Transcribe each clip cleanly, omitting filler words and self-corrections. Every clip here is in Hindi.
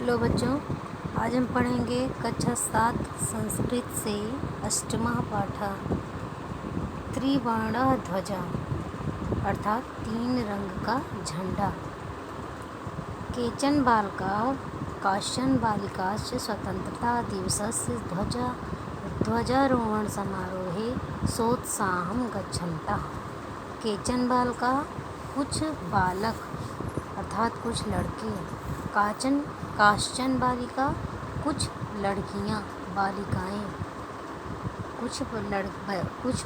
हेलो बच्चों, आज हम पढ़ेंगे कक्षा 7 संस्कृत से अष्टमः पाठ त्रिवर्ण ध्वज अर्थात 3 रंग का झंडा। केचन बालका काश्चन बालिकाश्च स्वतंत्रता दिवसस्य ध्वजारोहण समारोहे सोत्साहं गच्छन्तः। केचन बालका कुछ बालक अर्थात कुछ लड़के, काश्चन बालिका कुछ लड़कियां बालिकाएं, कुछ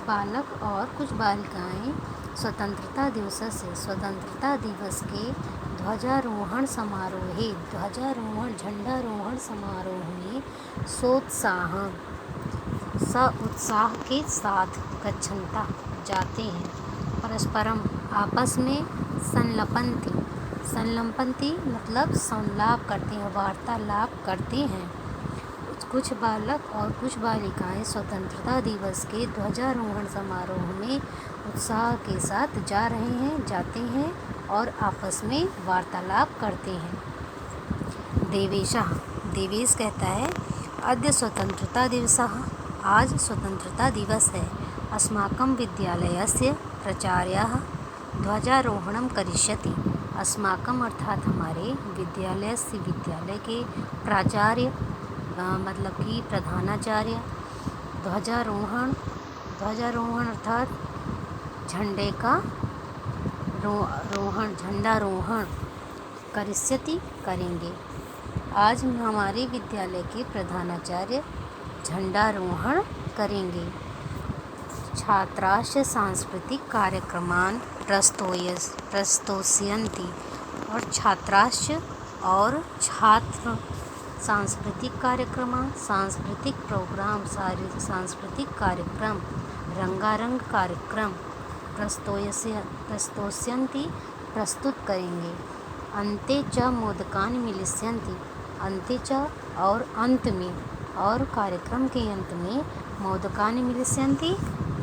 बालक और कुछ बालिकाएं स्वतंत्रता दिवस से स्वतंत्रता दिवस के ध्वजारोहण झंडारोहण समारोह में उत्साह के साथ गच्छन्ता जाते हैं। परस्परम आपस में संलपन्ति मतलब संलाप करते हैं, वार्तालाप करते हैं। कुछ बालक और कुछ बालिकाएं स्वतंत्रता दिवस के ध्वजारोहण समारोह में उत्साह के साथ जाते हैं और आपस में वार्तालाप करते हैं। देवेश कहता है, अद्य स्वतंत्रता दिवसः, आज स्वतंत्रता दिवस है। अस्माकं विद्यालयस्य प्राचार्यः ध्वजारोहणं करिष्यति। अस्माकम अर्थात हमारे, विद्यालय के प्राचार्य मतलब कि प्रधानाचार्य, ध्वजारोहण अर्थात झंडे का झंडारोहण करिष्यति करेंगे। आज हमारे विद्यालय के प्रधानाचार्य झंडारोहण करेंगे। छात्राश्च सांस्कृतिक कार्यक्रमान प्रस्तोष्यन्ति, और छात्राश्च और छात्र सांस्कृतिक प्रोग्राम सांस्कृतिक कार्यक्रम रंगारंग कार्यक्रम प्रस्तोष्यन्ति प्रस्तुत करेंगे। अन्ते च मोदकानि मिलिष्यन्ति, अन्ते च और अंत में, और कार्यक्रम के अंत में मोदकानि मिलिष्यन्ति,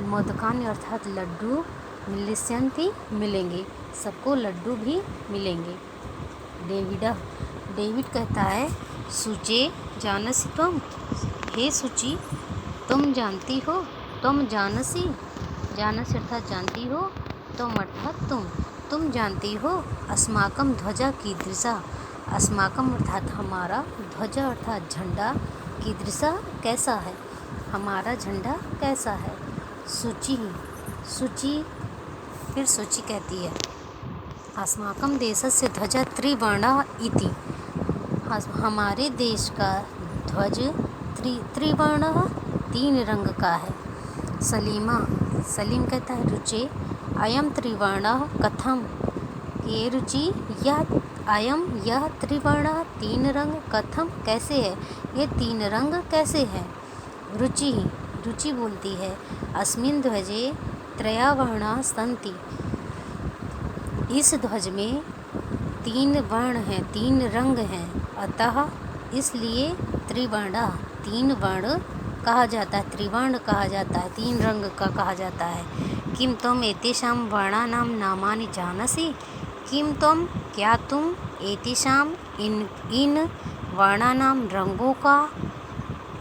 मोदकानि अर्थात लड्डू, मिलिष्यन्ति मिलेंगे, सबको लड्डू भी मिलेंगे। डेविड कहता है, सुचे जानसि त्वं, हे सुचि तुम जानती हो, तुम जानसी अर्थात जानती हो, तुम अर्थात तुम जानती हो। अस्माकं ध्वजा कीदृशा, अस्माकं अर्थात हमारा, ध्वजा अर्थात झंडा, कीदृशा कैसा है, हमारा झंडा कैसा है। सूची फिर सूची कहती है, अस्माकं देशस्य ध्वजा त्रिवर्णः इति, हमारे देश का ध्वज त्रिवर्णः 3 रंग का है। सलीम कहता है, रुचे अयम त्रिवर्णः कथम, ये रुचि यह त्रिवर्णः 3 रंग कथम कैसे है, ये 3 रंग कैसे है। रुचि बोलती है, अस्मिन् ध्वजे त्रयवर्णाः सन्ति, इस ध्वज में 3 वर्ण हैं, 3 रंग हैं, अतः इसलिए त्रिवर्णः 3 वर्ण कहा जाता है, त्रिवर्ण कहा जाता है, 3 रंग का कहा जाता है। किम त्वम एतेषां वर्णानां नामानि जानसि, क्या तुम एतेषां इन वर्णानां रंगों का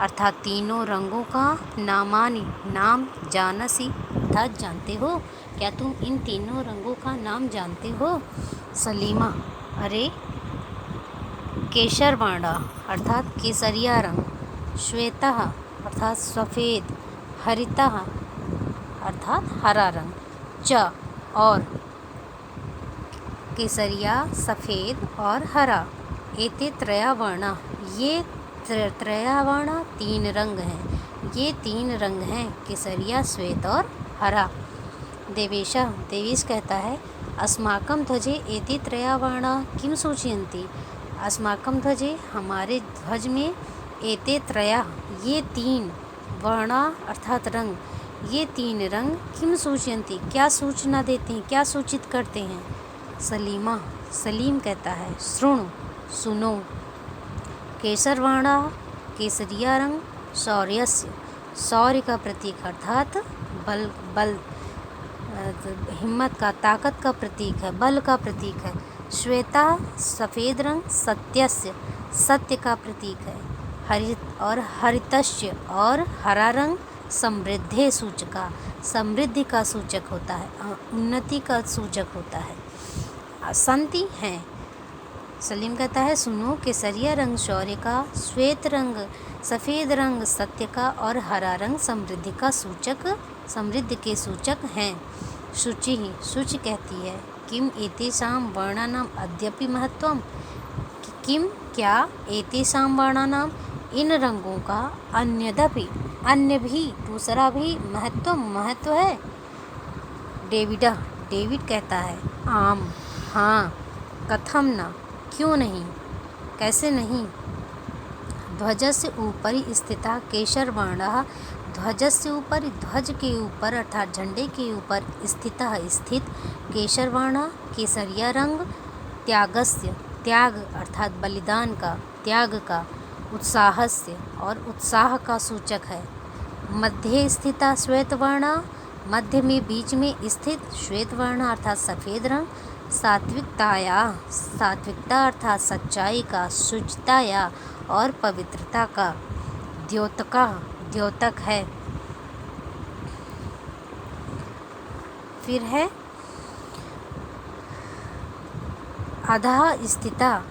अर्थात 3 रंगों का नाम जानसि अर्थात जानते हो, क्या तुम इन 3 रंगों का नाम जानते हो। सलीमा, अरे केसर वर्ण अर्थात केसरिया रंग, श्वेतः अर्थात सफ़ेद, हरितः अर्थात हरा रंग, च और केसरिया, सफ़ेद और हरा, एते त्रयवर्णा, ये त्रयवर्ण 3 रंग हैं, ये 3 रंग हैं, केसरिया, श्वेत और हरा। देवेश कहता है, अस्माकं ध्वजे एते त्रयवर्णा किम सूचयन्ति, अस्माकं ध्वजे हमारे ध्वज में एते त्रया ये 3 वर्णा अर्थात रंग, ये 3 रंग किम सूचयन्ति क्या सूचना देते हैं, क्या सूचित करते हैं। सलीम कहता है, शृणु सुनो, केसरवर्णा केसरिया रंग, शौर्य का प्रतीक अर्थात बल हिम्मत का, ताकत का प्रतीक है, बल का प्रतीक है। श्वेता सफ़ेद रंग, सत्यस्य सत्य का प्रतीक है। हरितस्य और हरा रंग समृद्धि सूचका, समृद्धि का सूचक होता है, उन्नति का सूचक होता है। संति है। सलीम कहता है सुनो, केसरिया रंग शौर्य का, श्वेत रंग सफ़ेद रंग सत्य का और हरा रंग समृद्धि का सूचक, समृद्धि के सूचक हैं। शुचि शुचि कहती है किम एतेषां वर्णानाम अद्यपि महत्वम, किम क्या एतेषां वर्णानाम इन रंगों का अन्यदपि अन्य भी दूसरा भी महत्व है। डेविड कहता है आम हाँ, कथम न क्यों नहीं, कैसे नहीं। ध्वजस्य ऊपरी स्थिता केशरवर्णः, ध्वजस्य ऊपर, ध्वज के ऊपर अर्थात झंडे के ऊपर स्थित केशरवर्ण केसरिया रंग, त्यागस्य त्याग अर्थात बलिदान का, त्याग का, उत्साहस्य और उत्साह का सूचक है। मध्य स्थिता श्वेतवर्ण, मध्य में बीच में स्थित श्वेतवर्ण अर्थात सफ़ेद रंग, सात्विकता अर्थात सच्चाई का, शुचिताया और पवित्रता का, द्योतक है। फिर है अधः स्थिता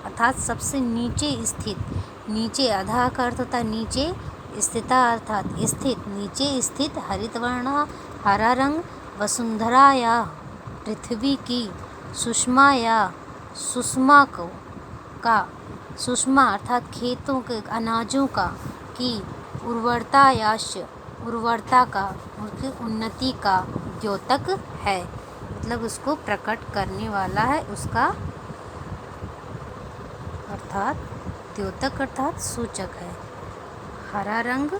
अर्थात सबसे नीचे स्थित, नीचे, अधः का अर्थ होता है नीचे, स्थिता अर्थात स्थित, नीचे स्थित हरितवर्ण हरा रंग, वसुंधराया पृथ्वी की, सुषमा का, सुषमा अर्थात खेतों के अनाजों का, की, उर्वरता का, उनकी उन्नति का द्योतक है, मतलब उसको प्रकट करने वाला है उसका, अर्थात द्योतक अर्थात सूचक है। हरा रंग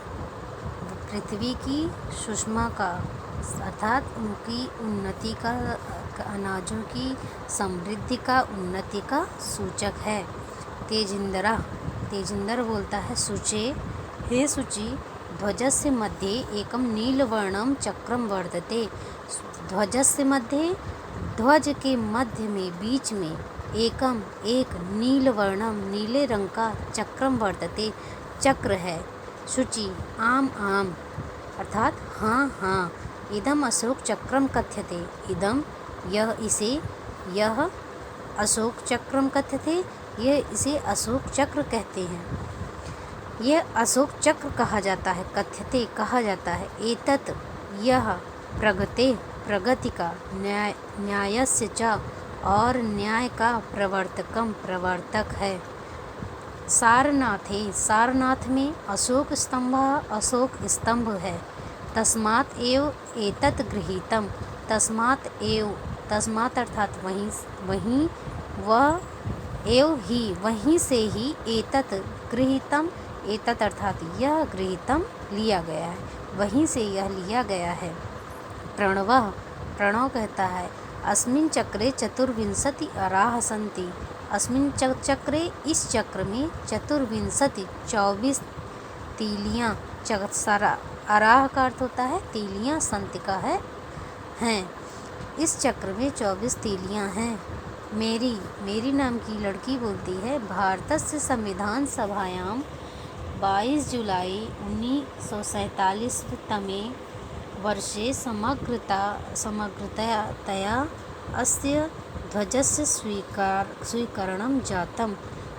पृथ्वी की, सुषमा का अर्थात उनकी उन्नति का, अनाजों की समृद्धि का, उन्नति का सूचक है। तेजिंदर बोलता है शुचे, हे शुचि, ध्वजस्य मध्ये एकम नीलवर्णम चक्रम वर्तते, ध्वजस्य मध्ये ध्वज के मध्य में बीच में एकम एक नीलवर्णम नीले रंग का चक्रम वर्तते चक्र है। शुचि आम अर्थात हाँ हाँ, इदम अशोक चक्रम कथ्यते, इदम यह अशोक चक्रम कथ्यते, यह इसे अशोक चक्र कहते हैं, यह अशोक चक्र कहा जाता है, कथ्यते कहा जाता है, एतत् यह प्रगति का, न्यायस्य च और न्याय का, प्रवर्तक है। सारनाथ में अशोक स्तंभ है। तस्मात् एव एतत् गृहीतम, तस्मात् अर्थात वहीं वह, एव ही वहीं से ही, एतत् गृहीतम, एतत् अर्थात यह, गृहीतम लिया गया है, वहीं से यह लिया गया है। प्रणव कहता है अस्मिन् चक्रे चतुर्विंशति अराः सन्ति, अस्मिन् चक्रे इस चक्र में 24 तीलियाँ, अराह का अर्थ होता है तीलियाँ, संति का है हैं, इस चक्र में 24 तीलियाँ हैं। मेरी नाम की लड़की बोलती है भारतस्य संविधान सभायां 22 जुलाई 1947 तमे वर्षे समग्रतया अस्य ध्वजस्य स्वीकरणं जातम्।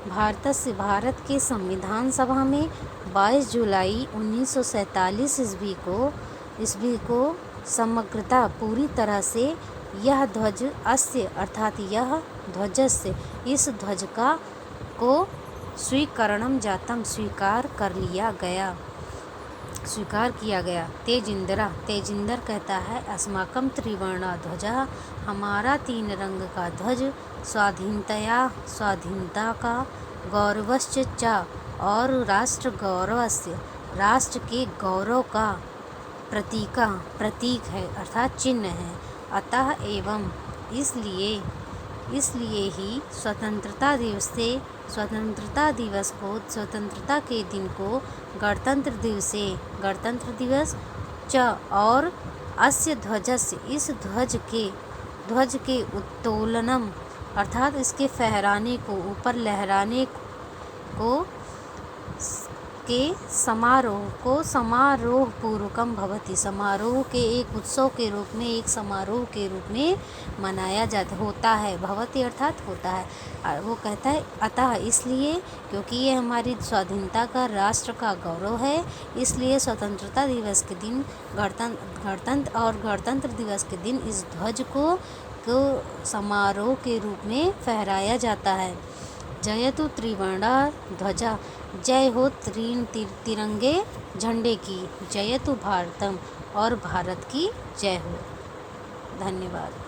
भारत के संविधान सभा में 22 जुलाई 1947 ईस्वी को समग्रता पूरी तरह से यह ध्वज अस्य अर्थात यह ध्वजस्य इस ध्वज का को स्वीकरणम जातम स्वीकार किया गया। तेजिंदर कहता है अस्माकं त्रिवर्णा ध्वजा, हमारा 3 रंग का ध्वज, स्वाधीनता का, गौरवश्च च और राष्ट्र गौरवस्य राष्ट्र के गौरव का प्रतीक है अर्थात चिन्ह है। अतः एवं इसलिए ही स्वतंत्रता स्वतंत्रता के दिन को गणतंत्र दिवस च और अस्य ध्वजस्य इस ध्वज के उत्तोलनम अर्थात इसके फहराने को, ऊपर लहराने को के समारोह पूर्वकम भवति, समारोह के एक उत्सव के रूप में, एक समारोह के रूप में मनाया जाता होता है। भवति अर्थात होता है। वो कहता है अतः इसलिए, क्योंकि ये हमारी स्वाधीनता का, राष्ट्र का गौरव है, इसलिए स्वतंत्रता दिवस के दिन, गणतंत्र दिवस के दिन इस ध्वज को समारोह के रूप में फहराया जाता है। जयतु त्रिवर्णा ध्वजा, जय हो तिरंगे झंडे की, जयतु भारतम, और भारत की जय हो। धन्यवाद।